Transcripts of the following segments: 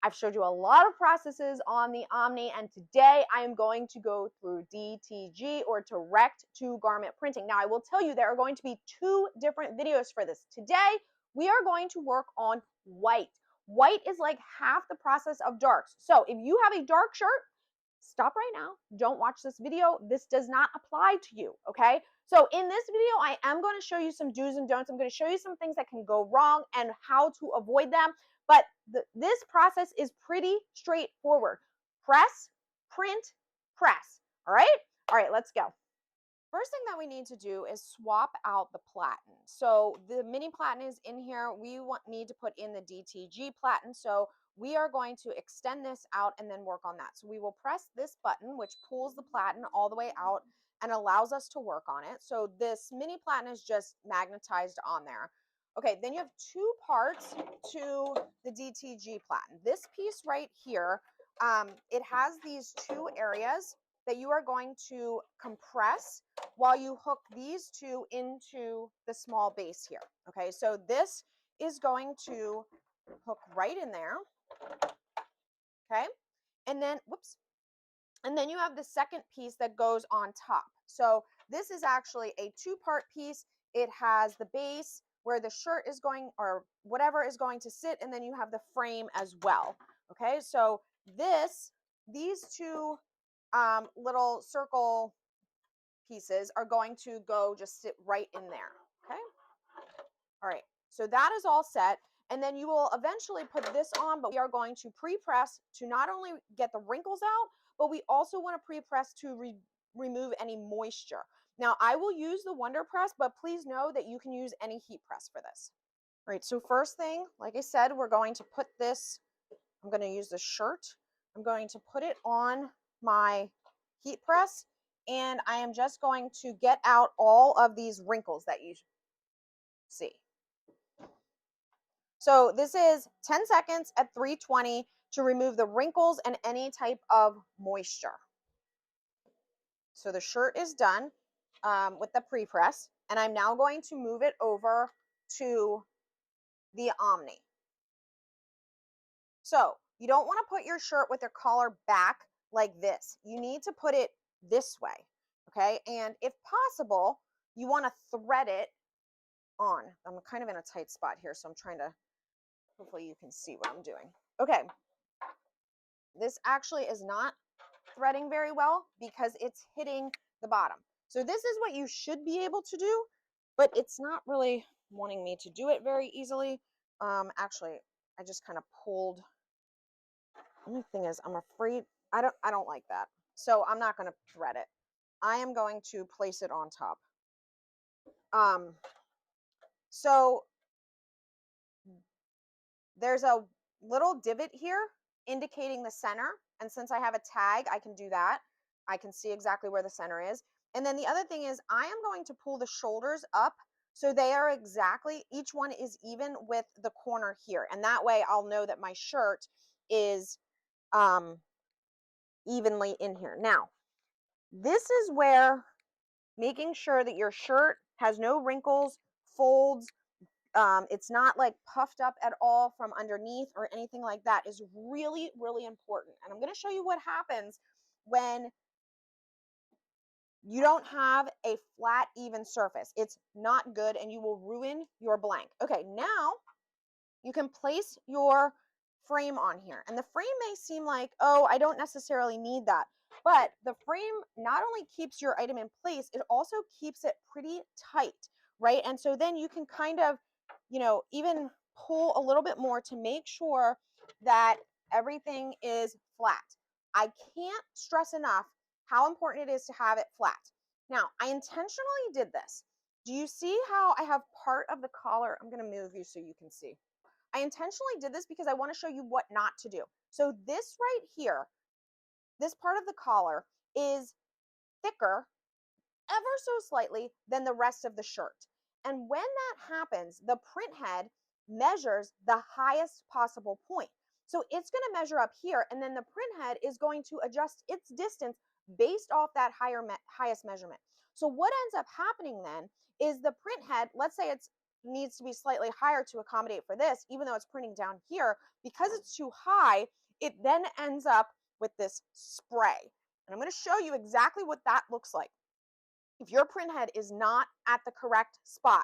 I've showed you a lot of processes on the Omni, and today I am going to go through DTG, or direct to garment printing. Now, I will tell you there are going to be two different videos for this. Today, we are going to work on white. White is like half the process of darks. So if you have a dark shirt, stop right now. Don't watch this video. This does not apply to you, okay? So in this video, I am going to show you some do's and don'ts. I'm going to show you some things that can go wrong and how to avoid them. But this process is pretty straightforward. Press, print, press. All right? All right, let's go. First thing that we need to do is swap out the platen. So the mini platen is in here. We need to put in the DTG platen. So we are going to extend this out and then work on that. So we will press this button, which pulls the platen all the way out and allows us to work on it. So this mini platen is just magnetized on there. Okay, then you have two parts to the DTG platen. This piece right here, it has these two areas that you are going to compress while you hook these two into the small base here. Okay, so this is going to hook right in there. Okay, and then, whoops, and then you have the second piece that goes on top. So this is actually a two-part piece. It has the base where the shirt is going, or whatever is going to sit, and then you have the frame as well. Okay, so these two little circle pieces are going to go just sit right in there. Okay, all right, so that is all set. And then you will eventually put this on, but we are going to pre-press to not only get the wrinkles out, but we also want to pre-press to remove any moisture. Now, I will use the WonderPress, but please know that you can use any heat press for this. All right, so first thing, like I said, we're going to put this, I'm going to use the shirt. I'm going to put it on my heat press, and I am just going to get out all of these wrinkles that you see. So this is 10 seconds at 320 to remove the wrinkles and any type of moisture. So the shirt is done with the pre-press, and I'm now going to move it over to the Omni. So you don't want to put your shirt with your collar back like this. You need to put it this way, okay? And if possible, you want to thread it on. I'm kind of in a tight spot here, so I'm trying to, hopefully you can see what I'm doing. Okay, this actually is not threading very well because it's hitting the bottom. So this is what you should be able to do, but it's not really wanting me to do it very easily. Actually, I just kind of pulled. The only thing is, I'm afraid I don't like that. So I'm not going to thread it. I am going to place it on top. So there's a little divot here indicating the center. And since I have a tag, I can do that. I can see exactly where the center is. And then the other thing is, I am going to pull the shoulders up so they are exactly, each one is even with the corner here. And that way I'll know that my shirt is evenly in here. Now, this is where making sure that your shirt has no wrinkles, folds, it's not like puffed up at all from underneath or anything like that is really, really important. And I'm going to show you what happens when you don't have a flat, even surface. It's not good and you will ruin your blank. Okay, now you can place your frame on here. And the frame may seem like, oh, I don't necessarily need that. But the frame not only keeps your item in place, it also keeps it pretty tight, right? And so then you can kind of, you know, even pull a little bit more to make sure that everything is flat. I can't stress enough how important it is to have it flat. Now, I intentionally did this. Do you see how I have part of the collar? I'm going to move you so you can see. I intentionally did this because I want to show you what not to do. So this right here, this part of the collar is thicker ever so slightly than the rest of the shirt. And when that happens, the print head measures the highest possible point. So it's going to measure up here, and then the print head is going to adjust its distance based off that highest measurement. So what ends up happening then is the print head, let's say it's needs to be slightly higher to accommodate for this, even though it's printing down here, because it's too high, it then ends up with this spray. And I'm going to show you exactly what that looks like if your print head is not at the correct spot.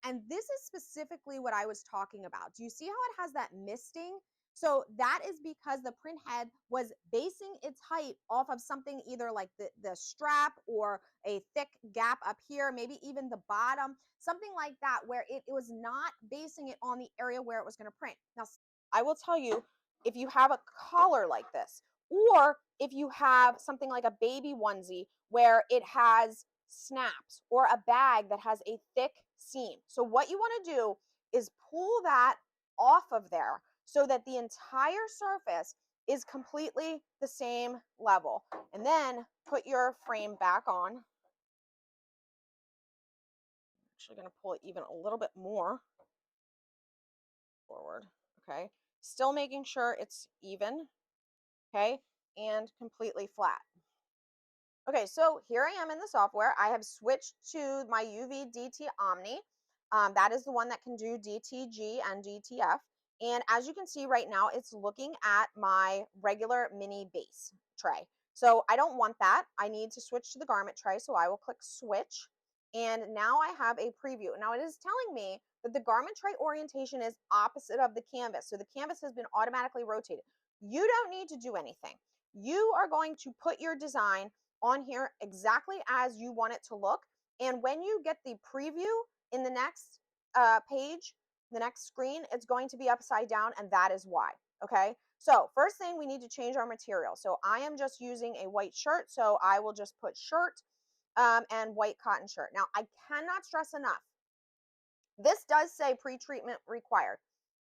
And this is specifically what I was talking about. Do you see how it has that misting? So that is because the print head was basing its height off of something either like the strap or a thick gap up here, maybe even the bottom, something like that, where it was not basing it on the area where it was going to print. Now, I will tell you, if you have a collar like this, or if you have something like a baby onesie where it has snaps, or a bag that has a thick seam. So what you want to do is pull that off of there so that the entire surface is completely the same level. And then put your frame back on. I'm actually going to pull it even a little bit more forward. Okay. Still making sure it's even. Okay. And completely flat. Okay, so here I am in the software. I have switched to my UV DT Omni. That is the one that can do DTG and DTF. And as you can see right now, it's looking at my regular mini base tray. So I don't want that. I need to switch to the garment tray. So I will click switch. And now I have a preview. Now it is telling me that the garment tray orientation is opposite of the canvas. So the canvas has been automatically rotated. You don't need to do anything. You are going to put your design on here exactly as you want it to look. And when you get the preview in the next page, the next screen, it's going to be upside down, and that is why. Okay, so first thing, we need to change our material. So I am just using a white shirt, so I will just put shirt and white cotton shirt. Now, I cannot stress enough, this does say pre-treatment required.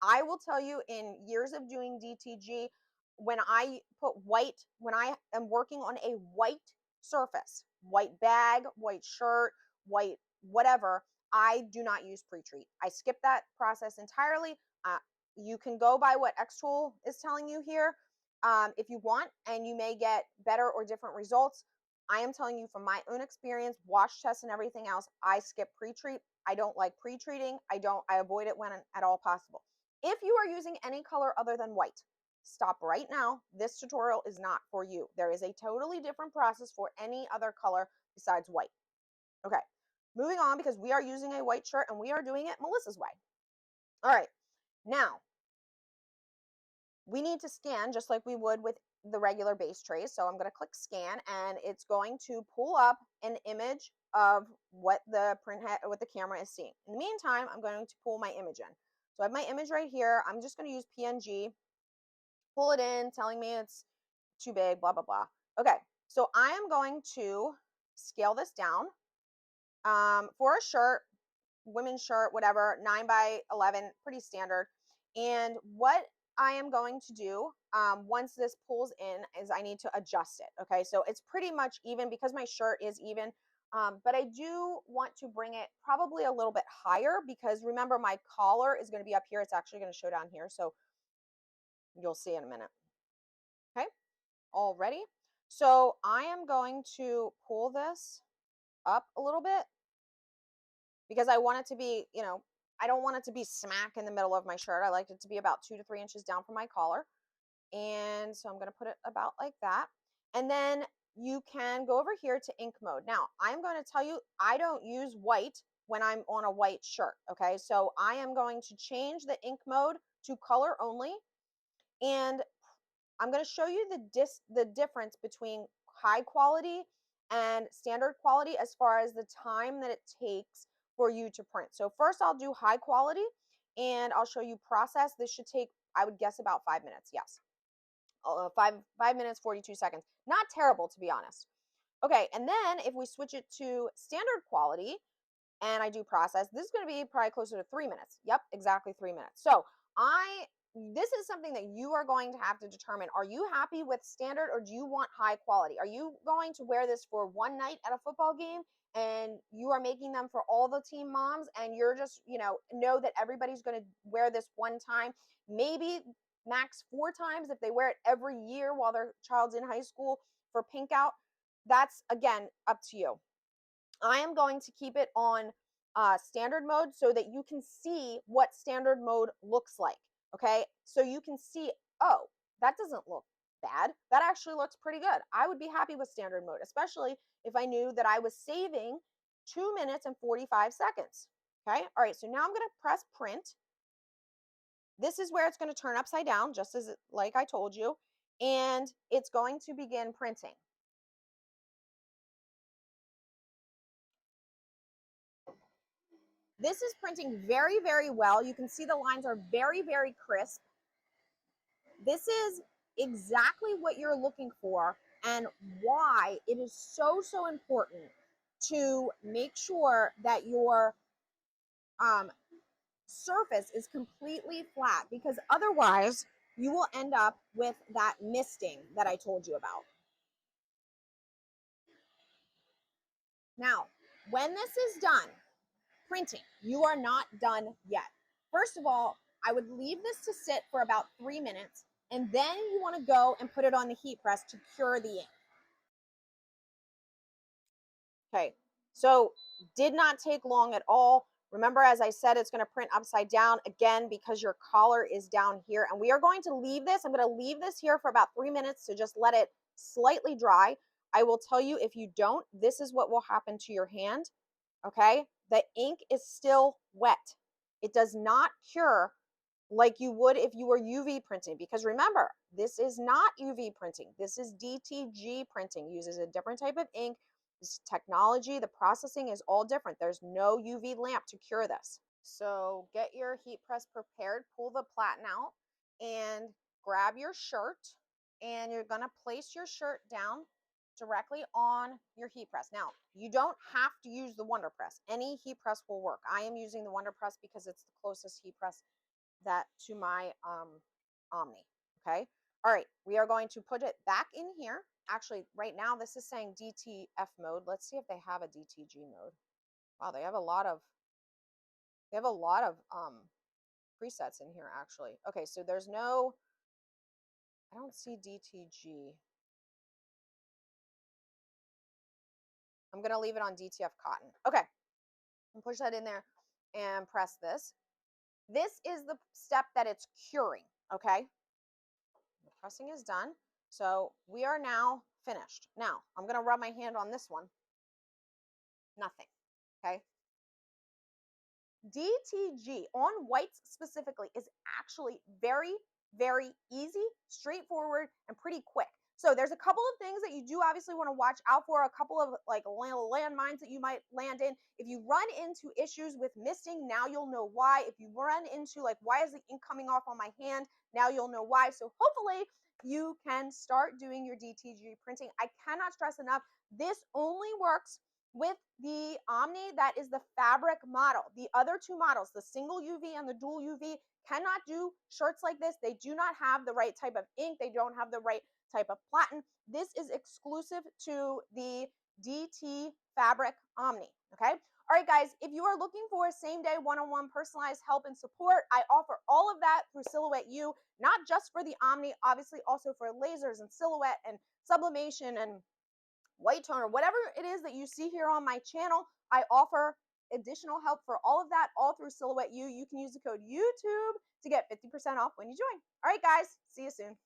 I will tell you, in years of doing DTG, when I put white, when I am working on a white surface, white bag, white shirt, white whatever, I do not use pre-treat. I skip that process entirely. You can go by what xTool is telling you here if you want, and you may get better or different results. I am telling you from my own experience, wash tests and everything else, I skip pre-treat. I don't like pre-treating. I avoid it when at all possible. If you are using any color other than white, stop right now. This tutorial is not for you. There is a totally different process for any other color besides white. Okay, moving on, because we are using a white shirt and we are doing it Melissa's way. All right, now we need to scan just like we would with the regular base trays. So I'm going to click scan, and it's going to pull up an image of what the print head, what the camera is seeing. In the meantime, I'm going to pull my image in. So I have my image right here. I'm just going to use PNG, pull it in, telling me it's too big, blah, blah, blah. Okay, so I am going to scale this down for a shirt, women's shirt, whatever, 9 by 11, pretty standard. And what I am going to do once this pulls in is I need to adjust it. Okay, so it's pretty much even because my shirt is even, but I do want to bring it probably a little bit higher, because remember, my collar is going to be up here. It's actually going to show down here, so you'll see in a minute. Okay, all ready. So I am going to pull this up a little bit, because I want it to be, I don't want it to be smack in the middle of my shirt. I like it to be about 2 to 3 inches down from my collar. And so I'm going to put it about like that. And then you can go over here to ink mode. Now, I'm going to tell you, I don't use white when I'm on a white shirt. Okay, so I am going to change the ink mode to color only. And I'm going to show you the difference between high quality and standard quality as far as the time that it takes for you to print. So first I'll do high quality, and I'll show you process. This should take, I would guess, about 5 minutes. Yes. 5 minutes, 42 seconds. Not terrible, to be honest. Okay, and then if we switch it to standard quality and I do process, this is going to be probably closer to 3 minutes. Yep, exactly 3 minutes. So this is something that you are going to have to determine. Are you happy with standard, or do you want high quality? Are you going to wear this for one night at a football game, and you are making them for all the team moms, and you're just, know that everybody's going to wear this one time, maybe max 4 times if they wear it every year while their child's in high school for pink out? That's, again, up to you. I am going to keep it on standard mode so that you can see what standard mode looks like. Okay, so you can see, oh, that doesn't look bad. That actually looks pretty good. I would be happy with standard mode, especially if I knew that I was saving 2 minutes and 45 seconds. Okay, all right, so now I'm going to press print. This is where it's going to turn upside down, just as like I told you, and it's going to begin printing. This is printing very, very well. You can see the lines are very, very crisp. This is exactly what you're looking for and why it is so, so important to make sure that your surface is completely flat, because otherwise you will end up with that misting that I told you about. Now, when this is done printing, you are not done yet. First of all, I would leave this to sit for about 3 minutes, and then you want to go and put it on the heat press to cure the ink. Okay, so did not take long at all. Remember, as I said, it's going to print upside down again because your collar is down here. And we are going to leave this. I'm going to leave this here for about 3 minutes to just let it slightly dry. I will tell you, if you don't, this is what will happen to your hand. Okay, the ink is still wet. It does not cure like you would if you were UV printing, because remember, this is not UV printing. This is DTG printing. Uses a different type of ink. This technology, the processing is all different. There's no UV lamp to cure this. So get your heat press prepared, pull the platen out, and grab your shirt, and you're going to place your shirt down directly on your heat press. Now, you don't have to use the WonderPress. Any heat press will work. I am using the WonderPress because it's the closest heat press that to my Omni. Okay. All right. We are going to put it back in here. Actually, right now this is saying DTF mode. Let's see if they have a DTG mode. Wow, they have a lot of presets in here actually. Okay, so there's no, I don't see DTG. I'm gonna leave it on DTF cotton. Okay, and push that in there and press this. This is the step that it's curing. Okay, the pressing is done. So we are now finished. Now I'm gonna rub my hand on this one. Nothing. Okay. DTG on whites specifically is actually very, very easy, straightforward, and pretty quick. So there's a couple of things that you do obviously want to watch out for, a couple of like landmines that you might land in. If you run into issues with misting, now you'll know why. If you run into like, why is the ink coming off on my hand? Now you'll know why. So hopefully you can start doing your DTG printing. I cannot stress enough, this only works with the Omni that is the fabric model. The other two models, the single UV and the dual UV, cannot do shirts like this. They do not have the right type of ink. They don't have the right type of platen. This is exclusive to the DT Fabric Omni, okay? All right, guys, if you are looking for same-day one-on-one personalized help and support, I offer all of that through Silhouette U, not just for the Omni, obviously also for lasers and silhouette and sublimation and white tone, or whatever it is that you see here on my channel. I offer additional help for all of that, all through Silhouette U. You can use the code YouTube to get 50% off when you join. All right, guys, see you soon.